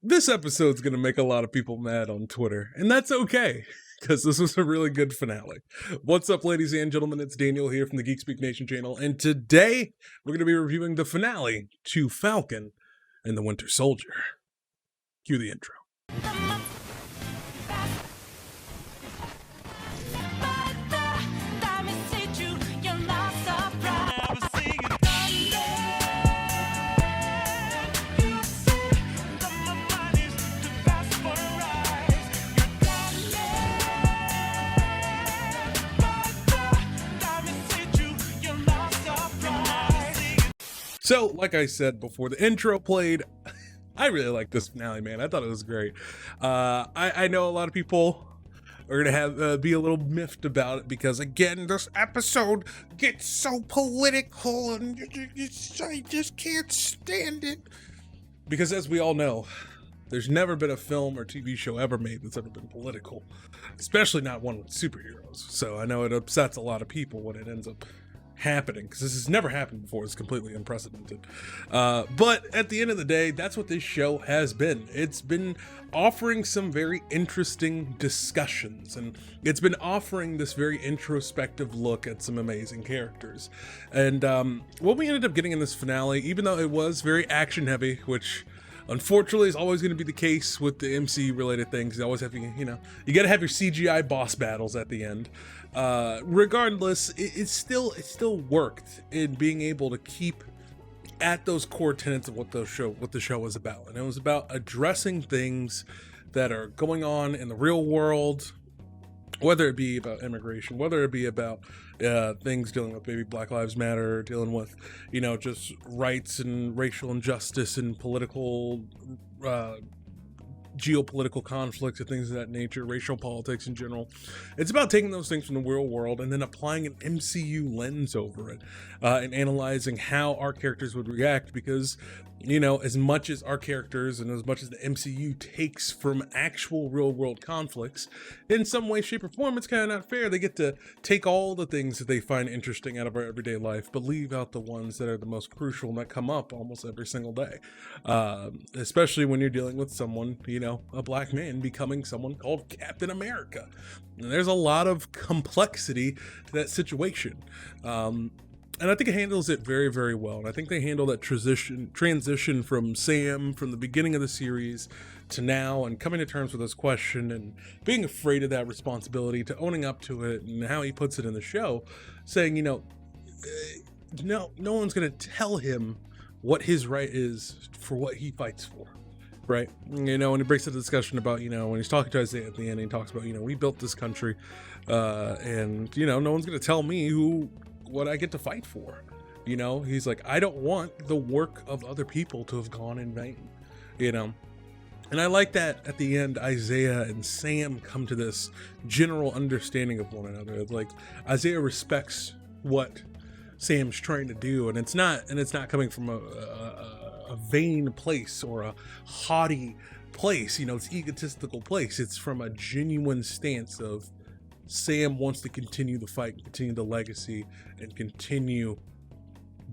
This episode's going to make a lot of people mad on Twitter, and that's okay, because this was a really good finale. What's up, ladies and gentlemen? It's Daniel here from the Geek Speak Nation channel, and today we're going to be reviewing the finale to Falcon and the Winter Soldier. Cue the intro. So, like I said before the intro played, I really like this finale, man. I thought it was great. I know a lot of people are gonna have be a little miffed about it because, again, this episode gets so political and I just can't stand it. Because as we all know, there's never been a film or TV show ever made that's ever been political, especially not one with superheroes. So I know it upsets a lot of people when it ends up happening, because this has never happened before. It's completely unprecedented, but at the end of the day, that's what this show has been. It's been offering some very interesting discussions, and it's been offering this very introspective look at some amazing characters. And what we ended up getting in this finale, even though it was very action heavy, which unfortunately is always going to be the case with the MCU related things. You always have to, you got to have your CGI boss battles at the end. Regardless, it still worked in being able to keep at those core tenets of what the show was about. And it was about addressing things that are going on in the real world, whether it be about immigration, whether it be about things dealing with maybe Black Lives Matter, dealing with, just rights and racial injustice and political, geopolitical conflicts and things of that nature, racial politics in general. It's about taking those things from the real world and then applying an MCU lens over it, and analyzing how our characters would react, because as much as our characters and as much as the MCU takes from actual real world conflicts, in some way, shape, or form, it's kind of not fair. They get to take all the things that they find interesting out of our everyday life, but leave out the ones that are the most crucial and that come up almost every single day. Especially when you're dealing with someone, a black man becoming someone called Captain America. And there's a lot of complexity to that situation. And I think it handles it very, very well. And I think they handle that transition from Sam, from the beginning of the series to now, and coming to terms with this question and being afraid of that responsibility, to owning up to it, and how he puts it in the show, saying, no one's going to tell him what his right is for what he fights for. Right. And he breaks the discussion about, when he's talking to Isaiah at the end, he talks about, we built this country, and, no one's going to tell me what I get to fight for. He's like, I don't want the work of other people to have gone in vain, And I like that at the end, Isaiah and Sam come to this general understanding of one another. Like, Isaiah respects what Sam's trying to do, and it's not coming from a vain place or a haughty place, it's egotistical place. It's from a genuine stance of Sam wants to continue the fight, continue the legacy, and continue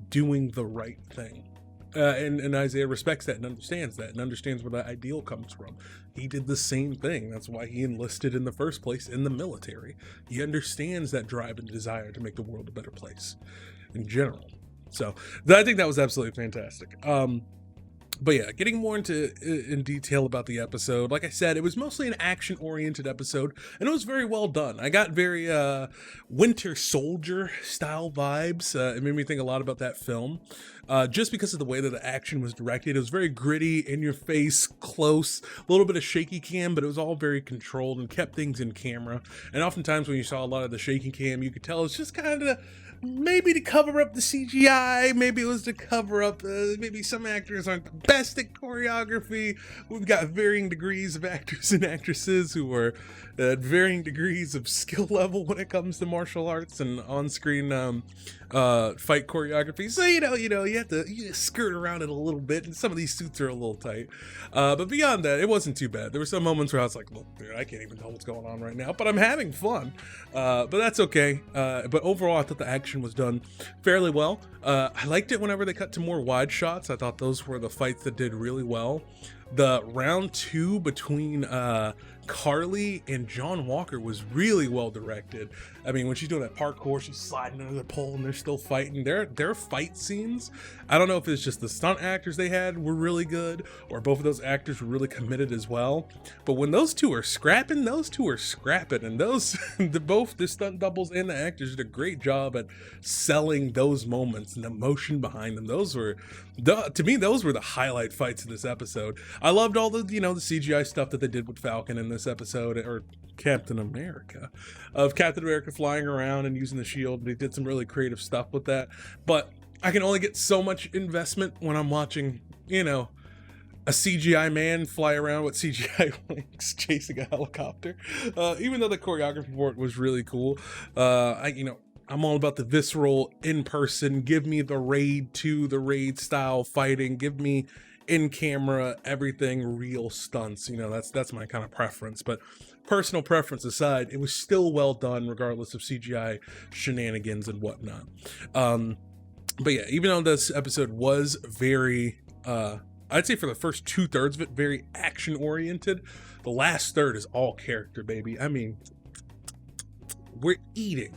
doing the right thing. And Isaiah respects that and understands where that ideal comes from. He did the same thing. That's why he enlisted in the first place in the military. He understands that drive and desire to make the world a better place in general. So I think that was absolutely fantastic. But yeah, getting more in detail about the episode, like I said, it was mostly an action-oriented episode, and it was very well done. I got very Winter Soldier style vibes. It made me think a lot about that film, just because of the way that the action was directed. It was very gritty, in your face, close, a little bit of shaky cam, but it was all very controlled and kept things in camera. And oftentimes when you saw a lot of the shaky cam, you could tell it's just kind of maybe to cover up the CGI, maybe it was to cover up, maybe some actors aren't the best at choreography. We've got varying degrees of actors and actresses who are at varying degrees of skill level when it comes to martial arts and on-screen fight choreography. So, you have to skirt around it a little bit, and some of these suits are a little tight. But beyond that, it wasn't too bad. There were some moments where I was like, look, dude, I can't even tell what's going on right now, but I'm having fun. But that's okay. But overall, I thought the action was done fairly well. I liked it whenever they cut to more wide shots. I thought those were the fights that did really well. The round 2 between Carly and John Walker was really well directed. I mean, when she's doing that parkour, she's sliding under the pole and they're still fighting. Their fight scenes, I don't know if it's just the stunt actors they had were really good, or both of those actors were really committed as well. But when those two are scrapping, and those both the stunt doubles and the actors did a great job at selling those moments and the emotion behind them. To me, those were the highlight fights of this episode. I loved all the, the CGI stuff that they did with Falcon in this episode, or Captain America flying around and using the shield. They did some really creative stuff with that, but I can only get so much investment when I'm watching, a CGI man fly around with CGI wings chasing a helicopter. Even though the choreography for it was really cool, I'm all about the visceral, in person. Give me the Raid 2, the Raid style fighting. Give me in camera, everything, real stunts. That's my kind of preference. But personal preference aside, it was still well done, regardless of CGI shenanigans and whatnot. But yeah, even though this episode was very, I'd say for the first 2/3 of it, very action oriented, the last third is all character, baby. I mean, we're eating,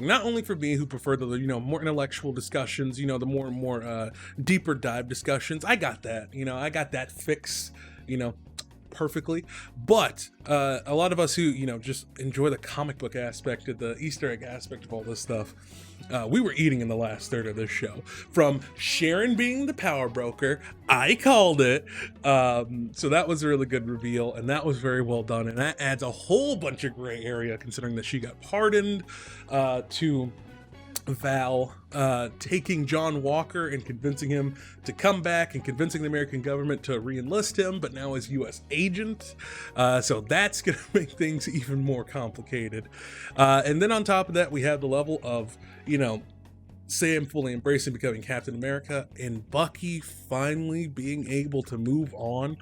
not only for me who prefer the more intellectual discussions, the more and more deeper dive discussions. I got that, I got that fix, perfectly. But a lot of us who just enjoy the comic book aspect of the Easter egg aspect of all this stuff, we were eating in the last third of this show. From Sharon being the power broker, I called it. So that was a really good reveal, and that was very well done, and that adds a whole bunch of gray area considering that she got pardoned, to Val taking John Walker and convincing him to come back, and convincing the American government to re-enlist him, but now as U.S. agent. So that's gonna make things even more complicated. And then on top of that, we have the level of Sam fully embracing becoming Captain America, and Bucky finally being able to move on.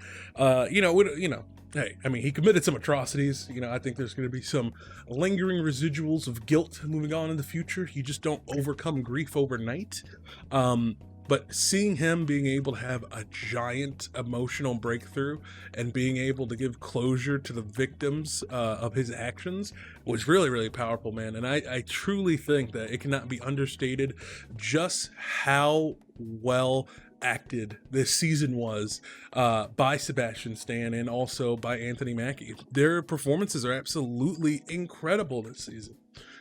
Hey, I mean, he committed some atrocities. I think there's going to be some lingering residuals of guilt moving on in the future. You just don't overcome grief overnight. But seeing him being able to have a giant emotional breakthrough and being able to give closure to the victims of his actions was really, really powerful, man. And I truly think that it cannot be understated just how well acted this season was by Sebastian Stan and also by Anthony Mackie. Their performances are absolutely incredible this season.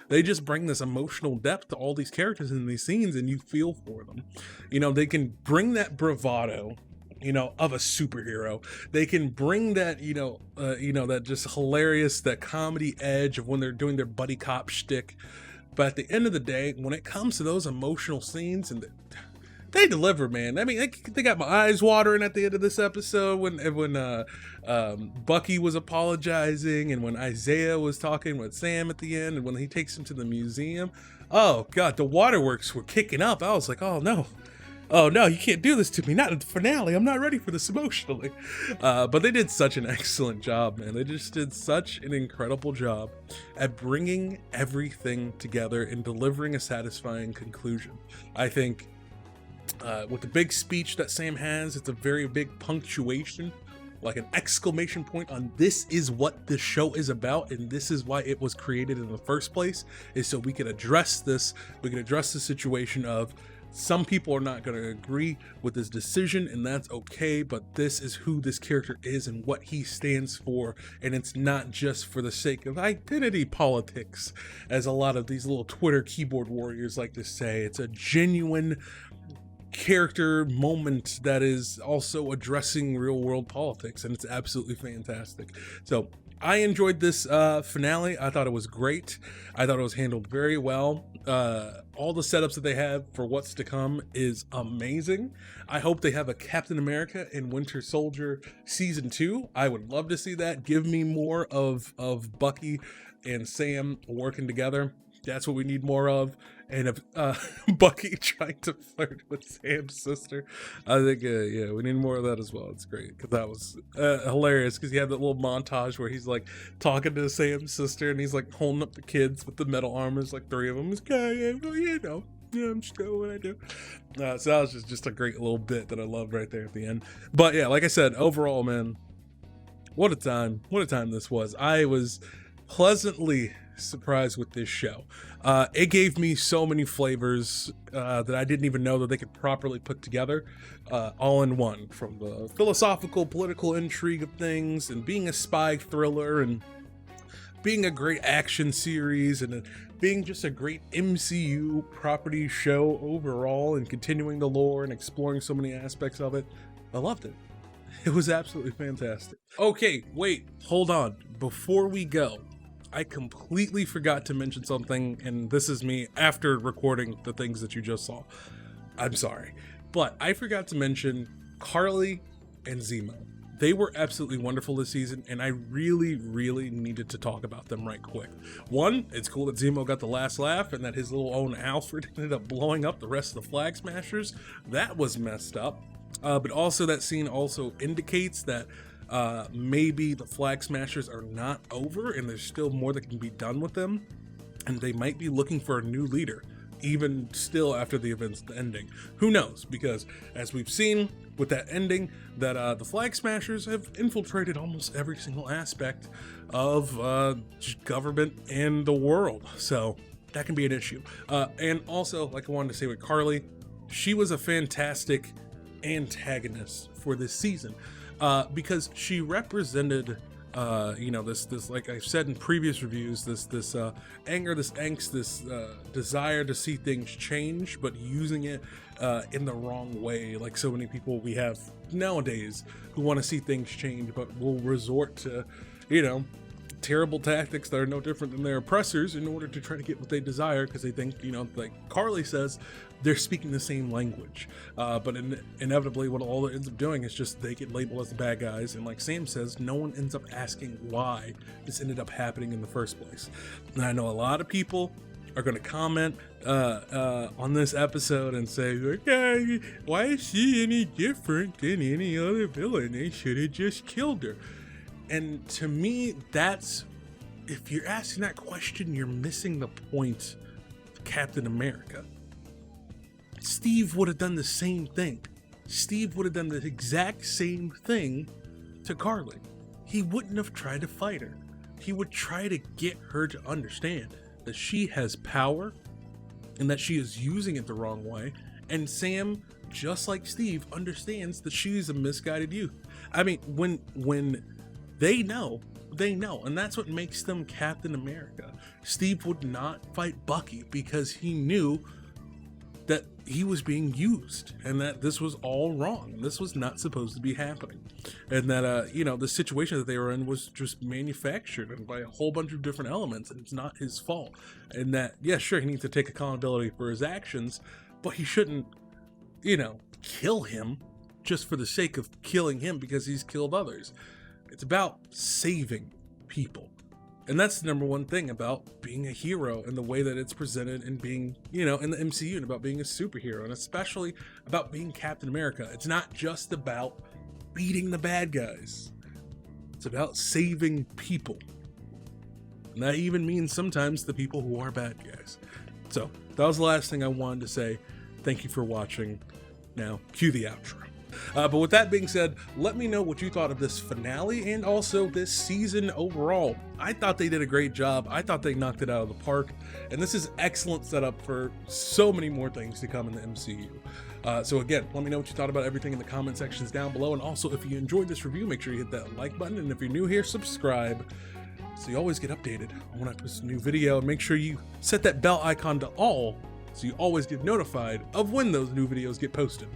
They just bring this emotional depth to all these characters in these scenes, and you feel for them. They can bring that bravado, of a superhero. They can bring that, that just hilarious, that comedy edge of when they're doing their buddy cop shtick. But at the end of the day, when it comes to those emotional scenes, and they deliver, man. I mean, they got my eyes watering at the end of this episode when Bucky was apologizing, and when Isaiah was talking with Sam at the end, and when he takes him to the museum. Oh God, the waterworks were kicking up. I was like, oh no, you can't do this to me. Not at the finale. I'm not ready for this emotionally. But they did such an excellent job, man. They just did such an incredible job at bringing everything together and delivering a satisfying conclusion. I think with the big speech that Sam has, it's a very big punctuation, like an exclamation point on this is what this show is about, and this is why it was created in the first place, is so we can address this. We can address the situation of some people are not going to agree with this decision, and that's okay, but this is who this character is and what he stands for, and it's not just for the sake of identity politics, as a lot of these little Twitter keyboard warriors like to say. It's a genuine character moment that is also addressing real world politics, and it's absolutely fantastic. So I enjoyed this finale. I thought it was great. I thought it was handled very well. All the setups that they have for what's to come is amazing. I hope they have a Captain America and Winter Soldier season 2. I would love to see that. Give me more of Bucky and Sam working together. That's what we need more of. And of Bucky trying to flirt with Sam's sister. I think, we need more of that as well. It's great, because that was hilarious, because you have that little montage where he's like talking to Sam's sister, and he's like holding up the kids with the metal armors, like 3 of them. It's I'm still what I do. So that was just a great little bit that I loved right there at the end. But yeah, like I said, overall, man, what a time this was. I was pleasantly surprised with this show. It gave me so many flavors that I didn't even know that they could properly put together all in one, from the philosophical, political intrigue of things, and being a spy thriller, and being a great action series, and being just a great MCU property show overall, and continuing the lore and exploring so many aspects of it. I loved it. It was absolutely fantastic. Okay, wait, hold on. Before we go, I completely forgot to mention something, and this is me after recording the things that you just saw. I'm sorry, but I forgot to mention Carly and Zemo. They were absolutely wonderful this season, and I really needed to talk about them right quick. One, it's cool that Zemo got the last laugh and that his little own Alfred ended up blowing up the rest of the Flag Smashers. That was messed up. But also that scene also indicates that maybe the Flag Smashers are not over and there's still more that can be done with them, and they might be looking for a new leader, even still after the event's ending. Who knows? Because as we've seen with that ending, that the Flag Smashers have infiltrated almost every single aspect of government and the world. So that can be an issue. And also, like I wanted to say with Carly, she was a fantastic antagonist for this season, because she represented this, like I've said in previous reviews, this anger, this angst, this desire to see things change, but using it in the wrong way, like so many people we have nowadays who want to see things change but will resort to terrible tactics that are no different than their oppressors in order to try to get what they desire, because they think, like Carly says, they're speaking the same language. But inevitably what all it ends up doing is just they get labeled as the bad guys, and like Sam says, no one ends up asking why this ended up happening in the first place. And I know a lot of people are going to comment on this episode and say, okay, why is she any different than any other villain? They should have just killed her. And to me, if you're asking that question, you're missing the point of Captain America. Steve would have done the same thing. Steve would have done the exact same thing to Carly. He wouldn't have tried to fight her. He would try to get her to understand that she has power and that she is using it the wrong way. And Sam, just like Steve, understands that she's a misguided youth. I mean, when they know, and that's what makes them Captain America. Steve would not fight Bucky because he knew that he was being used and that this was all wrong. This was not supposed to be happening. And that, the situation that they were in was just manufactured and by a whole bunch of different elements, and it's not his fault. And that, yeah, sure, he needs to take accountability for his actions, but he shouldn't, kill him just for the sake of killing him because he's killed others. It's about saving people. And that's the number one thing about being a hero and the way that it's presented and being, in the MCU, and about being a superhero, and especially about being Captain America. It's not just about beating the bad guys. It's about saving people. And that even means sometimes the people who are bad guys. So that was the last thing I wanted to say. Thank you for watching. Now, cue the outro. But with that being said, let me know what you thought of this finale and also this season overall. I thought they did a great job. I thought they knocked it out of the park. And this is excellent setup for so many more things to come in the MCU. So again, let me know what you thought about everything in the comment sections down below. And also, if you enjoyed this review, make sure you hit that like button. And if you're new here, subscribe so you always get updated when I post a new video. And make sure you set that bell icon to all so you always get notified of when those new videos get posted.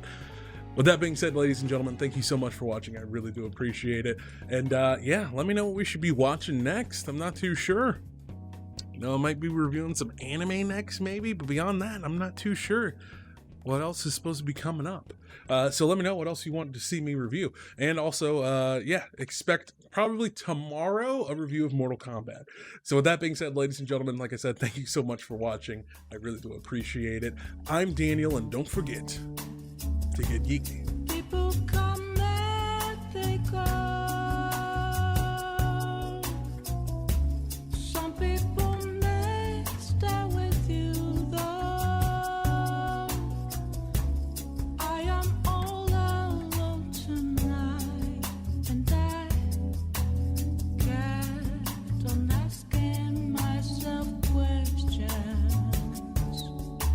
With that being said, ladies and gentlemen, thank you so much for watching. I really do appreciate it. And yeah, let me know what we should be watching next. I'm not too sure. I might be reviewing some anime next maybe, but beyond that, I'm not too sure what else is supposed to be coming up. So let me know what else you want to see me review. And also, yeah, expect probably tomorrow a review of Mortal Kombat. So with that being said, ladies and gentlemen, like I said, thank you so much for watching. I really do appreciate it. I'm Daniel, and don't forget to get geeky. People come and they go.